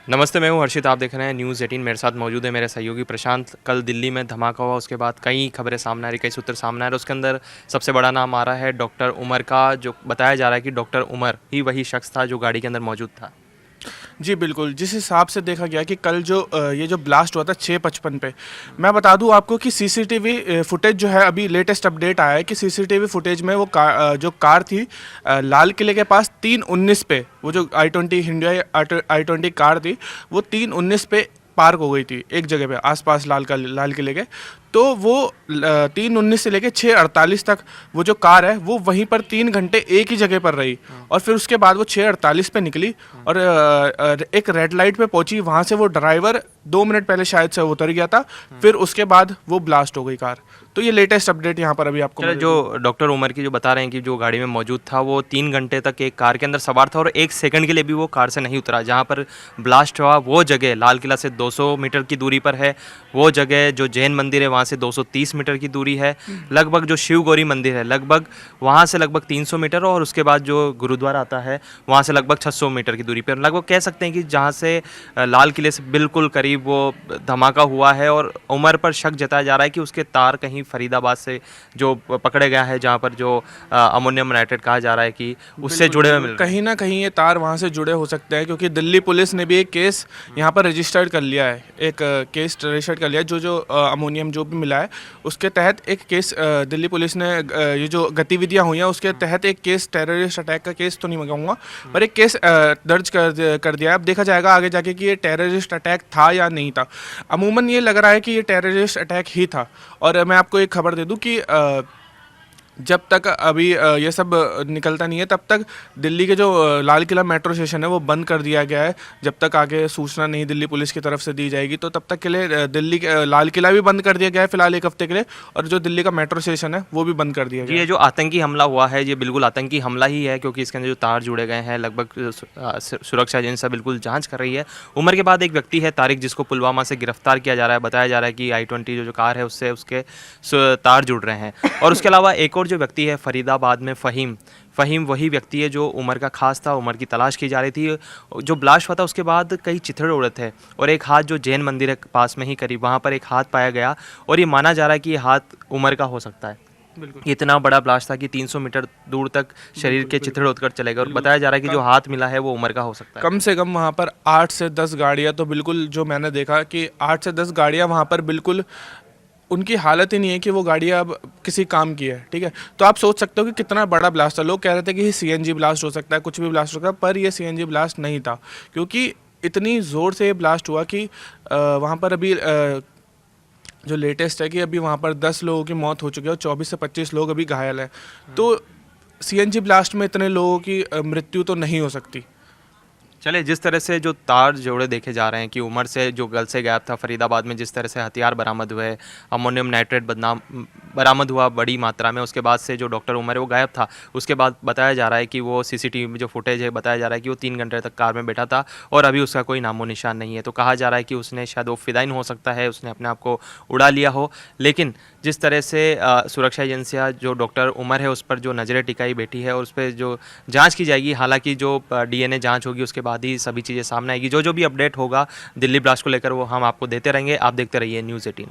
नमस्ते, मैं हूँ हर्षित। आप देख रहे हैं न्यूज़ 18। मेरे साथ मौजूद है मेरे सहयोगी प्रशांत। कल दिल्ली में धमाका हुआ, उसके बाद कई खबरें सामने आ रही, कई सूत्र सामने आ रहे। उसके अंदर सबसे बड़ा नाम आ रहा है डॉक्टर उमर का, जो बताया जा रहा है कि डॉक्टर उमर ही वही शख्स था जो गाड़ी के अंदर मौजूद था। जी, बिल्कुल। जिस हिसाब से देखा गया कि कल जो ये जो ब्लास्ट हुआ था 6:55 पे, मैं बता दूँ आपको कि सीसीटीवी फुटेज जो है, अभी लेटेस्ट अपडेट आया है कि सीसीटीवी फुटेज में वो जो कार थी लाल किले के पास 3:19 पे, वो जो i20 हिंडई i20 कार थी, वो 3:19 पे पार्क हो गई थी एक जगह पे आसपास लाल किले के। तो वो 3:19 से लेके 6:48 तक वो जो कार है वो वहीं पर 3 घंटे एक ही जगह पर रही। और फिर उसके बाद वो 6:48 पे निकली और एक रेड लाइट पे पहुंची। वहां से वो ड्राइवर 2 मिनट पहले शायद से उतर गया था। फिर उसके बाद वो ब्लास्ट हो गई कार। तो ये लेटेस्ट अपडेट यहाँ पर अभी आपको चलो, जो डॉक्टर उमर की जो बता रहे हैं कि जो गाड़ी में मौजूद था वो 3 घंटे तक एक कार के अंदर सवार था और 1 सेकंड के लिए भी वो कार से नहीं उतरा। जहाँ पर ब्लास्ट हुआ वो जगह लाल किला से 200 मीटर की दूरी पर है। वो जगह जो जैन मंदिर है वहाँ से 230 मीटर की दूरी है। लगभग जो शिव गौरी मंदिर है लगभग वहाँ से लगभग 300 मीटर, और उसके बाद जो गुरुद्वारा आता है वहाँ से लगभग 600 मीटर की दूरी पर, लगभग कह सकते हैं कि जहाँ से लाल किले से बिल्कुल करीब वो धमाका हुआ है। और उमर पर शक जताया जा रहा है कि उसके तार कहीं फरीदाबाद से जो पकड़े गया है, जहाँ पर जो अमोनियम नाइट्रेट कहा जा रहा है कि उससे जुड़े हुए मिल रहे हैं। कहीं ना कहीं ये तार वहाँ से जुड़े हो सकते हैं, क्योंकि दिल्ली पुलिस ने भी एक केस यहाँ पर रजिस्टर्ड कर लिया है। एक केस रजिस्टर्ड कर लिया है। जो अमोनियम जो भी मिला है उसके तहत एक केस दिल्ली पुलिस ने ये जो गतिविधियाँ हुई हैं उसके तहत एक केस, टेररिस्ट अटैक का केस तो नहीं मंगाऊंगा, पर एक केस दर्ज कर दिया है। अब देखा जाएगा आगे जाके कि ये टेररिस्ट अटैक था या नहीं था। अमूमन ये लग रहा है कि ये टेररिस्ट अटैक ही था। और मैं आपको एक खबर दे दूं कि जब तक अभी ये सब निकलता नहीं है तब तक दिल्ली के जो लाल किला मेट्रो स्टेशन है वो बंद कर दिया गया है। जब तक आगे सूचना नहीं दिल्ली पुलिस की तरफ से दी जाएगी, तो तब तक के लिए दिल्ली लाल किला भी बंद कर दिया गया है फिलहाल 1 हफ्ते के लिए। और जो दिल्ली का मेट्रो स्टेशन है वो भी बंद कर दिया गया है। ये जो आतंकी हमला हुआ है ये बिल्कुल आतंकी हमला ही है, क्योंकि इसके अंदर जो तार जुड़े गए हैं लगभग सुरक्षा एजेंसी बिल्कुल जांच कर रही है। उमर के बाद एक व्यक्ति है तारिक, जिसको पुलवामा से गिरफ्तार किया जा रहा है। बताया जा रहा है कि i20 जो कार है उससे उसके तार जुड़ रहे हैं। और उसके अलावा एक और जो व्यक्ति है फरीदाबाद में, फ़हीम वही व्यक्ति है जो उमर का खास था। उमर की तलाश की जा रही थी। जो ब्लास्ट हुआ था उसके बाद कई चिथड़े उड़े थे, और एक हाथ जो जैन मंदिर है पास में ही करीब, वहाँ पर एक हाथ पाया गया और ये माना जा रहा है कि ये हाथ उमर का हो सकता है। बिल्कुल इतना बड़ा ब्लास्ट था कि 300 मीटर दूर तक शरीर के चिथड़े उतर चले गए, और बताया जा रहा है कि जो हाथ मिला है वो उमर का हो सकता है। कम से कम वहाँ पर 8 से 10 गाड़ियाँ, तो बिल्कुल जो मैंने देखा कि 8 से 10 गाड़ियाँ वहाँ पर बिल्कुल उनकी हालत ही नहीं है कि वो गाड़ियाँ अब किसी काम की है। ठीक है, तो आप सोच सकते हो कि कितना बड़ा ब्लास्ट था। लोग कह रहे थे कि सीएनजी ब्लास्ट हो सकता है, कुछ भी ब्लास्ट हो सकता है, पर ये सीएनजी ब्लास्ट नहीं था, क्योंकि इतनी ज़ोर से ये ब्लास्ट हुआ कि वहाँ पर अभी जो लेटेस्ट है कि अभी वहाँ पर 10 लोगों की मौत हो चुकी है और 24 से 25 लोग अभी घायल हैं। तो सीएनजी ब्लास्ट में इतने लोगों की मृत्यु तो नहीं हो सकती। चले, जिस तरह से जो तार जोड़े देखे जा रहे हैं कि उमर से जो गल से गैप था, फरीदाबाद में जिस तरह से हथियार बरामद हुए, अमोनियम नाइट्रेट बरामद हुआ बड़ी मात्रा में, उसके बाद से जो डॉक्टर उमर है वो गायब था। उसके बाद बताया जा रहा है कि वो सीसीटीवी में जो फुटेज है बताया जा रहा है कि वो 3 घंटे तक कार में बैठा था और अभी उसका कोई नामो निशान नहीं है। तो कहा जा रहा है कि उसने शायद वो फिदाइन हो सकता है, उसने अपने आप को उड़ा लिया हो। लेकिन जिस तरह से सुरक्षा एजेंसियाँ जो डॉक्टर उमर है उस पर जो नज़रें टिकाई बैठी है और उस पर जो जाँच की जाएगी, हालाँकि जो DNA जाँच होगी उसके बाद ही सभी चीज़ें सामने आएगी। जो जो भी अपडेट होगा दिल्ली ब्लास्ट को लेकर वो हम आपको देते रहेंगे। आप देखते रहिए न्यूज़ 18।